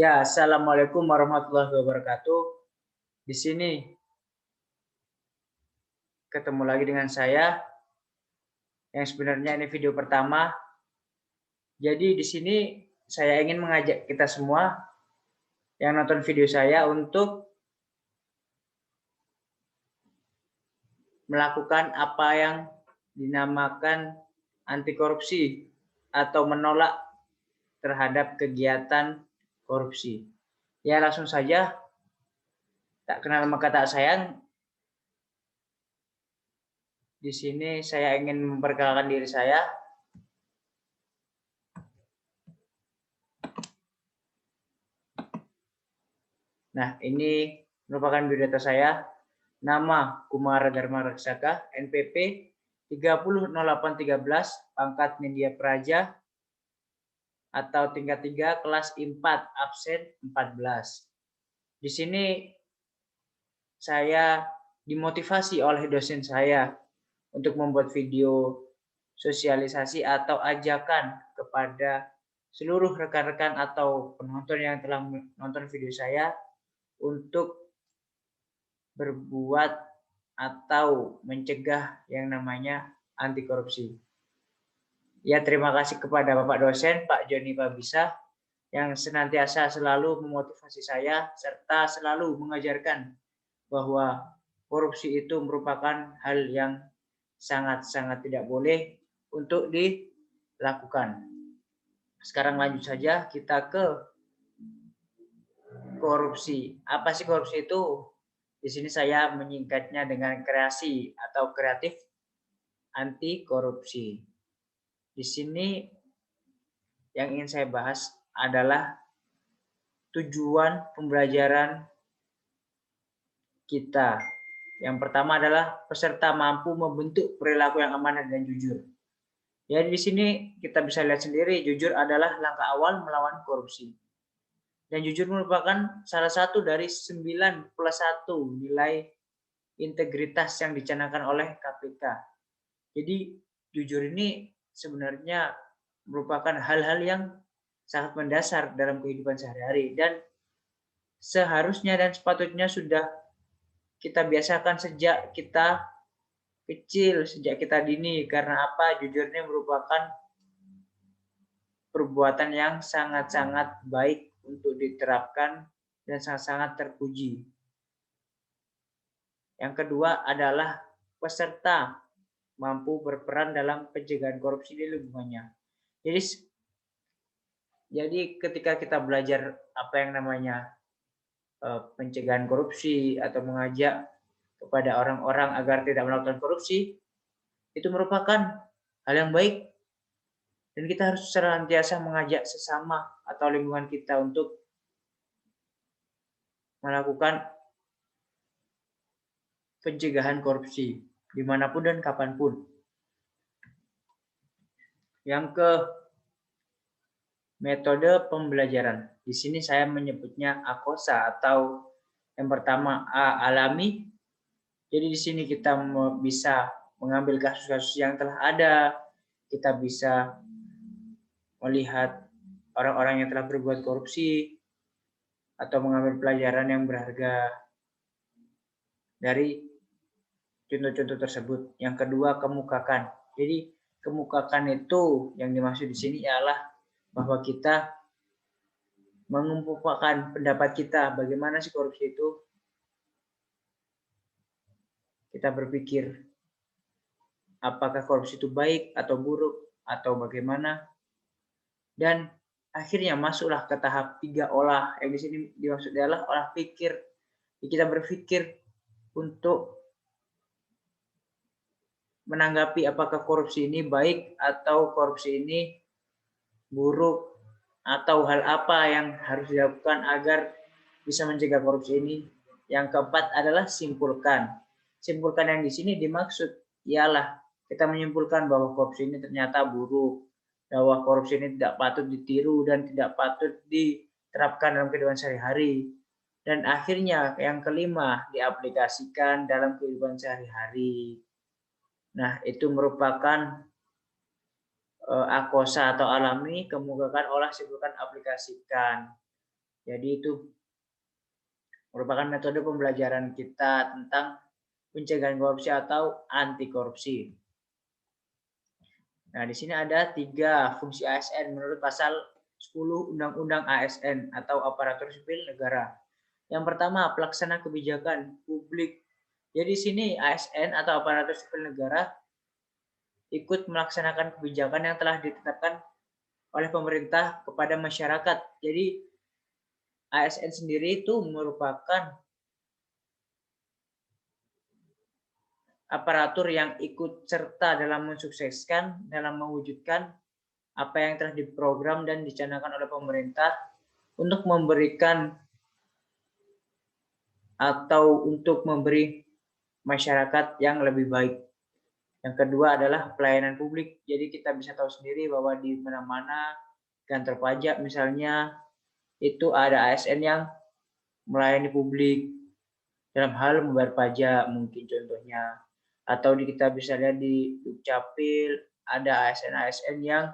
Ya, assalamualaikum warahmatullahi wabarakatuh. Di sini ketemu lagi dengan saya, yang sebenarnya ini video pertama. Jadi di sini saya ingin mengajak kita semua yang nonton video saya untuk melakukan apa yang dinamakan anti korupsi atau menolak terhadap kegiatan korupsi. Ya, langsung saja, tak kenal maka tak sayang. Di sini saya ingin memperkenalkan diri saya. Nah, ini merupakan biodata saya. Nama Kumara Dharma Raksaka, NPP 300813, pangkat Nindya Praja, atau tingkat 3, kelas I4, absen 14. Di sini saya dimotivasi oleh dosen saya untuk membuat video sosialisasi atau ajakan kepada seluruh rekan-rekan atau penonton yang telah menonton video saya untuk berbuat atau mencegah yang namanya anti korupsi. Ya, terima kasih kepada Bapak dosen, Pak Joni Pabisa, yang senantiasa selalu memotivasi saya serta selalu mengajarkan bahwa korupsi itu merupakan hal yang sangat-sangat tidak boleh untuk dilakukan. Sekarang lanjut saja kita ke korupsi. Apa sih korupsi itu? Di sini saya menyingkatnya dengan kreasi atau kreatif anti korupsi. Di sini yang ingin saya bahas adalah tujuan pembelajaran kita. Yang pertama adalah peserta mampu membentuk perilaku yang amanah dan jujur. Ya, di sini kita bisa lihat sendiri, jujur adalah langkah awal melawan korupsi. Dan jujur merupakan salah satu dari 9+1 nilai integritas yang dicanangkan oleh KPK. Jadi jujur ini sebenarnya merupakan hal-hal yang sangat mendasar dalam kehidupan sehari-hari dan seharusnya dan sepatutnya sudah kita biasakan sejak kita kecil, sejak kita dini. Karena apa? Jujur ini merupakan perbuatan yang sangat-sangat baik untuk diterapkan dan sangat-sangat terpuji. Yang kedua adalah peserta mampu berperan dalam pencegahan korupsi di lingkungannya. Jadi ketika kita belajar apa yang namanya pencegahan korupsi atau mengajak kepada orang-orang agar tidak melakukan korupsi, itu merupakan hal yang baik dan kita harus senantiasa mengajak sesama atau lingkungan kita untuk melakukan pencegahan korupsi dimanapun dan kapanpun. Yang ke metode pembelajaran. Di sini saya menyebutnya AKOSA atau yang pertama A, alami. Jadi di sini kita bisa mengambil kasus-kasus yang telah ada, kita bisa melihat orang-orang yang telah berbuat korupsi, atau mengambil pelajaran yang berharga dari contoh-contoh tersebut. Yang kedua, kemukakan. Jadi kemukakan itu yang dimaksud di sini ialah bahwa kita mengemukakan pendapat kita bagaimana sih korupsi itu. Kita berpikir apakah korupsi itu baik atau buruk atau bagaimana. Dan akhirnya masuklah ke tahap 3 olah. Yang di sini dimaksud adalah olah pikir. Kita berpikir untuk menanggapi apakah korupsi ini baik atau korupsi ini buruk atau hal apa yang harus dilakukan agar bisa mencegah korupsi ini. Yang keempat adalah simpulkan. Simpulkan yang di sini dimaksud ialah kita menyimpulkan bahwa korupsi ini ternyata buruk, bahwa korupsi ini tidak patut ditiru dan tidak patut diterapkan dalam kehidupan sehari-hari. Dan akhirnya yang kelima, diaplikasikan dalam kehidupan sehari-hari. Nah, itu merupakan AKOSA atau alami, kemukakan, olah, simpulkan, aplikasikan. Jadi itu merupakan metode pembelajaran kita tentang pencegahan korupsi atau anti korupsi. Nah, di sini ada 3 fungsi ASN menurut pasal 10 Undang-Undang ASN atau Aparatur Sipil Negara. Yang pertama, pelaksana kebijakan publik. Jadi di sini ASN atau Aparatur Sipil Negara ikut melaksanakan kebijakan yang telah ditetapkan oleh pemerintah kepada masyarakat. Jadi ASN sendiri itu merupakan aparatur yang ikut serta dalam mensukseskan, dalam mewujudkan apa yang telah diprogram dan dicanangkan oleh pemerintah untuk memberikan atau untuk memberi masyarakat yang lebih baik. Yang kedua adalah pelayanan publik. Jadi kita bisa tahu sendiri bahwa di mana-mana kantor pajak misalnya itu ada ASN yang melayani publik dalam hal membayar pajak mungkin contohnya. Atau kita bisa lihat di Dukcapil ada ASN-ASN yang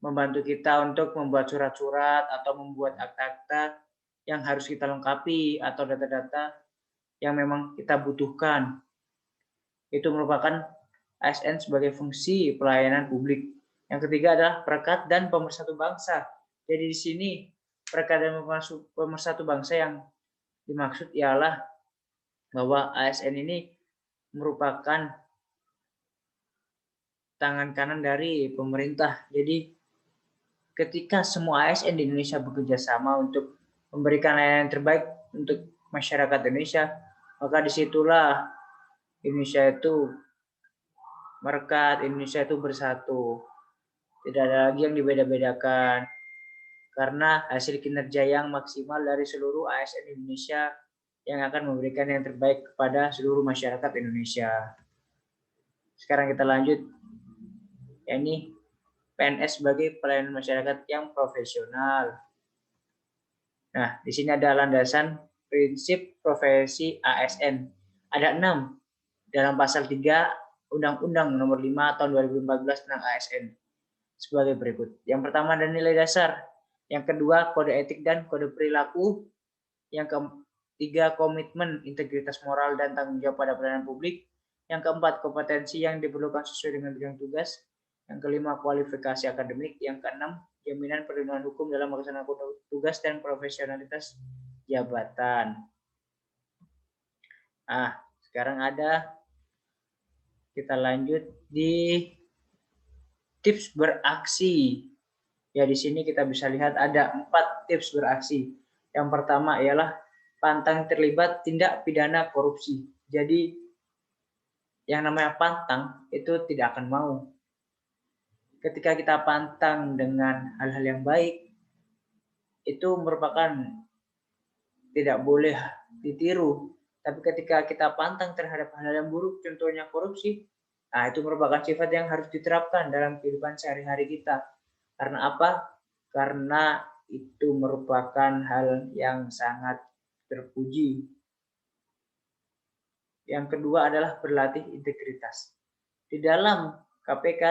membantu kita untuk membuat surat-surat atau membuat akta-akta yang harus kita lengkapi atau data-data yang memang kita butuhkan. Itu merupakan ASN sebagai fungsi pelayanan publik. Yang ketiga adalah perekat dan pemersatu bangsa. Jadi di sini perekat dan pemersatu bangsa yang dimaksud ialah bahwa ASN ini merupakan tangan kanan dari pemerintah. Jadi ketika semua ASN di Indonesia bekerja sama untuk memberikan layanan terbaik untuk masyarakat Indonesia, maka disitulah Indonesia itu merekat, Indonesia itu bersatu. Tidak ada lagi yang dibeda-bedakan. Karena hasil kinerja yang maksimal dari seluruh ASN Indonesia yang akan memberikan yang terbaik kepada seluruh masyarakat Indonesia. Sekarang kita lanjut. Ini PNS sebagai pelayanan masyarakat yang profesional. Nah, di sini ada landasan prinsip profesi ASN. Ada 6 dalam pasal 3 Undang-Undang Nomor 5 Tahun 2014 tentang ASN sebagai berikut. Yang pertama ada nilai dasar, yang kedua kode etik dan kode perilaku, yang ketiga komitmen, integritas moral dan tanggung jawab pada pelayanan publik, yang keempat kompetensi yang diperlukan sesuai dengan bidang tugas, yang kelima kualifikasi akademik, yang keenam jaminan perlindungan hukum dalam melaksanakan tugas dan profesionalitas jabatan. Nah, sekarang kita lanjut di tips beraksi. Ya, di sini kita bisa lihat ada 4 tips beraksi. Yang pertama ialah pantang terlibat tindak pidana korupsi. Jadi yang namanya pantang itu tidak akan mau. Ketika kita pantang dengan hal-hal yang baik, itu merupakan tidak boleh ditiru. Tapi ketika kita pantang terhadap hal-hal yang buruk, contohnya korupsi, nah itu merupakan sifat yang harus diterapkan dalam kehidupan sehari-hari kita. Karena apa? Karena itu merupakan hal yang sangat terpuji. Yang kedua adalah berlatih integritas. Di dalam KPK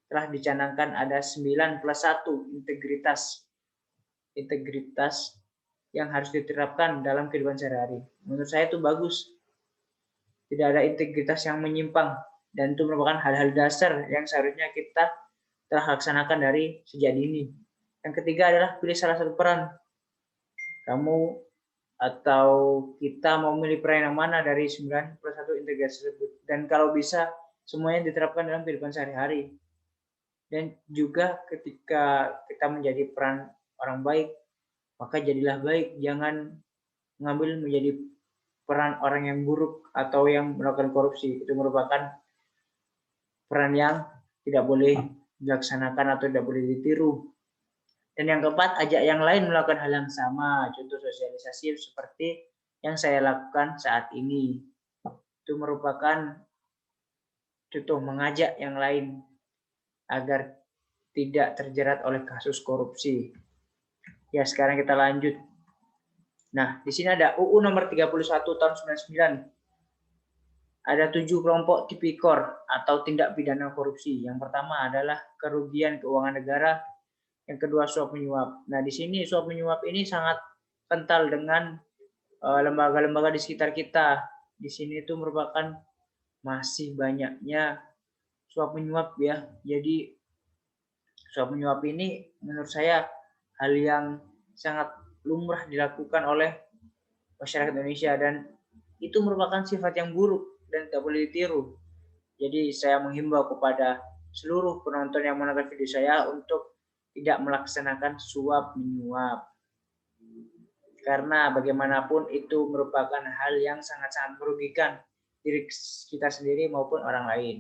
telah dicanangkan ada 9+1 integritas. Integritas yang harus diterapkan dalam kehidupan sehari-hari. Menurut saya itu bagus. Tidak ada integritas yang menyimpang. Dan itu merupakan hal-hal dasar yang seharusnya kita telah laksanakan dari sejak dini. Yang ketiga adalah pilih salah satu peran. Kamu atau kita mau milih peran yang mana dari 9+1 integritas tersebut. Dan kalau bisa semuanya diterapkan dalam kehidupan sehari-hari. Dan juga ketika kita menjadi peran orang baik, maka jadilah baik, jangan mengambil menjadi peran orang yang buruk atau yang melakukan korupsi. Itu merupakan peran yang tidak boleh dilaksanakan atau tidak boleh ditiru. Dan yang keempat, ajak yang lain melakukan hal yang sama. Contoh sosialisasi seperti yang saya lakukan saat ini. Itu merupakan contoh mengajak yang lain agar tidak terjerat oleh kasus korupsi. Ya, sekarang kita lanjut. Nah, di sini ada UU nomor 31 tahun 99. Ada 7 kelompok tipikor atau tindak pidana korupsi. Yang pertama adalah kerugian keuangan negara. Yang kedua, suap menyuap. Nah, di sini suap menyuap ini sangat kental dengan lembaga-lembaga di sekitar kita. Di sini itu merupakan masih banyaknya suap menyuap ya. Jadi suap menyuap ini menurut saya hal yang sangat lumrah dilakukan oleh masyarakat Indonesia, dan itu merupakan sifat yang buruk dan tidak boleh ditiru. Jadi saya menghimbau kepada seluruh penonton yang menonton video saya untuk tidak melaksanakan suap menyuap. Karena bagaimanapun itu merupakan hal yang sangat-sangat merugikan diri kita sendiri maupun orang lain.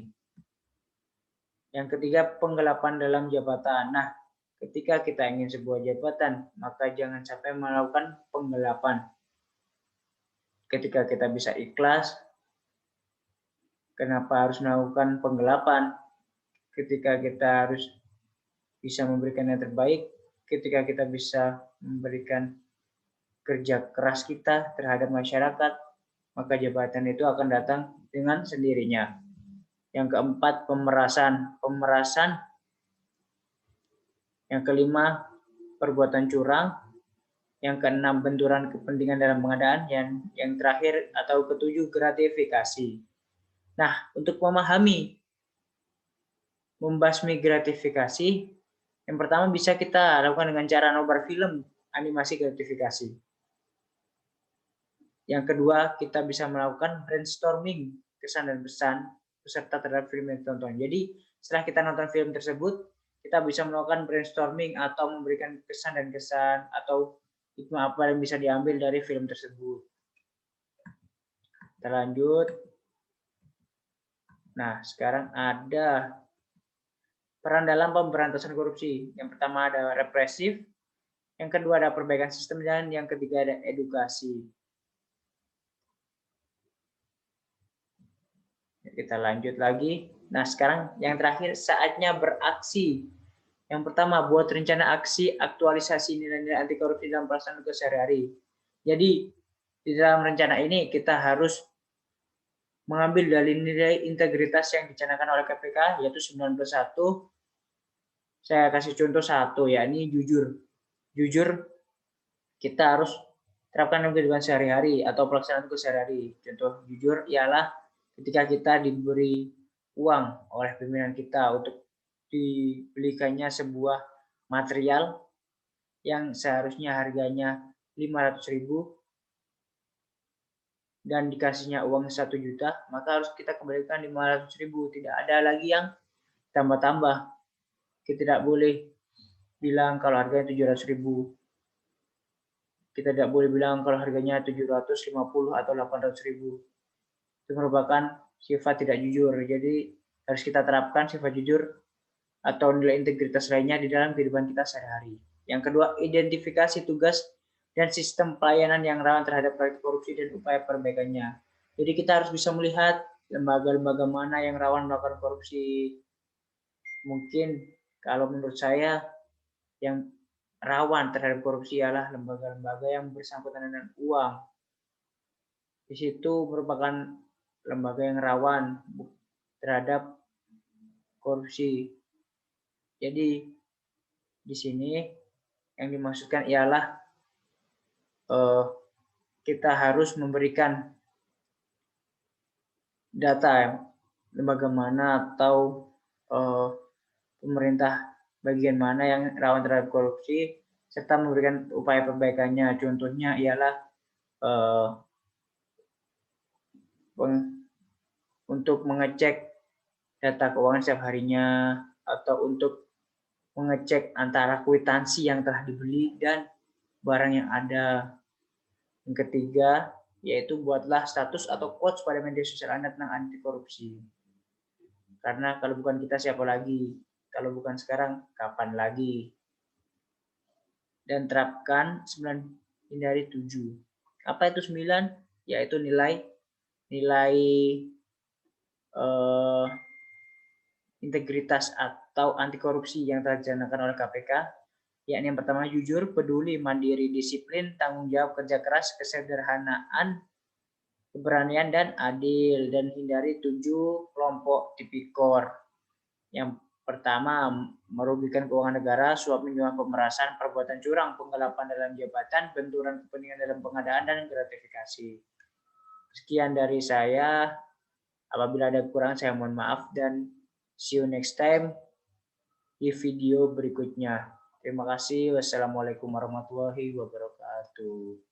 Yang ketiga, penggelapan dalam jabatan. Nah, ketika kita ingin sebuah jabatan, maka jangan sampai melakukan penggelapan. Ketika kita bisa ikhlas, kenapa harus melakukan penggelapan? Ketika kita harus bisa memberikan yang terbaik, ketika kita bisa memberikan kerja keras kita terhadap masyarakat, maka jabatan itu akan datang dengan sendirinya. Yang keempat, pemerasan. Yang kelima, perbuatan curang. Yang keenam, benturan kepentingan dalam pengadaan. Yang terakhir atau ketujuh, gratifikasi. Nah, untuk memahami membasmi gratifikasi, yang pertama bisa kita lakukan dengan cara nobar film animasi gratifikasi. Yang kedua, kita bisa melakukan brainstorming kesan dan pesan peserta terhadap film yang ditonton. Jadi, setelah kita nonton film tersebut, kita bisa melakukan brainstorming atau memberikan kesan dan kesan atau hikmah apa yang bisa diambil dari film tersebut. Kita lanjut. Nah, sekarang ada peran dalam pemberantasan korupsi. Yang pertama ada represif, yang kedua ada perbaikan sistem, dan yang ketiga ada edukasi. Kita lanjut lagi. Nah, sekarang yang terakhir, saatnya beraksi. Yang pertama, buat rencana aksi aktualisasi nilai-nilai anti korupsi dalam pelaksanaan tugas sehari-hari. Jadi, di dalam rencana ini kita harus mengambil dari nilai integritas yang dicanangkan oleh KPK, yaitu 91. Saya kasih contoh satu, ya, ini jujur. Jujur, kita harus terapkan dalam kehidupan sehari-hari atau pelaksanaan tugas sehari-hari. Contoh jujur ialah ketika kita diberi uang oleh pimpinan kita untuk dibelikannya sebuah material yang seharusnya harganya 500.000 dan dikasihnya uang 1 juta, maka harus kita kembalikan 500.000. Tidak ada lagi yang tambah-tambah. Kita tidak boleh bilang kalau harganya 700.000. Kita tidak boleh bilang kalau harganya 750 atau 800.000. Itu merupakan sifat tidak jujur. Jadi harus kita terapkan sifat jujur atau nilai integritas lainnya di dalam kehidupan kita sehari-hari. Yang kedua, identifikasi tugas dan sistem pelayanan yang rawan terhadap praktik korupsi dan upaya perbaikannya. Jadi kita harus bisa melihat lembaga-lembaga mana yang rawan melakukan korupsi. Mungkin kalau menurut saya yang rawan terhadap korupsi ialah lembaga-lembaga yang bersangkutan dengan uang. Di situ merupakan lembaga yang rawan terhadap korupsi. Jadi di sini yang dimaksudkan ialah kita harus memberikan data lembaga mana atau pemerintah bagian mana yang rawan terhadap korupsi serta memberikan upaya perbaikannya. Contohnya ialah untuk mengecek data keuangan setiap harinya atau untuk mengecek antara kwitansi yang telah dibeli dan barang yang ada. Yang ketiga, yaitu buatlah status atau quotes pada media sosial Anda tentang anti korupsi. Karena kalau bukan kita siapa lagi? Kalau bukan sekarang, kapan lagi? Dan terapkan 9, hindari 7. Apa itu 9? Yaitu nilai integritas atau anti korupsi yang telah dicanangkan oleh KPK, yakni yang pertama jujur, peduli, mandiri, disiplin, tanggung jawab, kerja keras, kesederhanaan, keberanian, dan adil. Dan hindari 7 kelompok tipikor. Yang Pertama, merugikan keuangan negara, suap menyuap, pemerasan, perbuatan curang, penggelapan dalam jabatan, benturan kepentingan dalam pengadaan, dan gratifikasi. Sekian dari saya. Apabila ada kekurangan saya mohon maaf dan see you next time di video berikutnya. Terima kasih. Wassalamualaikum warahmatullahi wabarakatuh.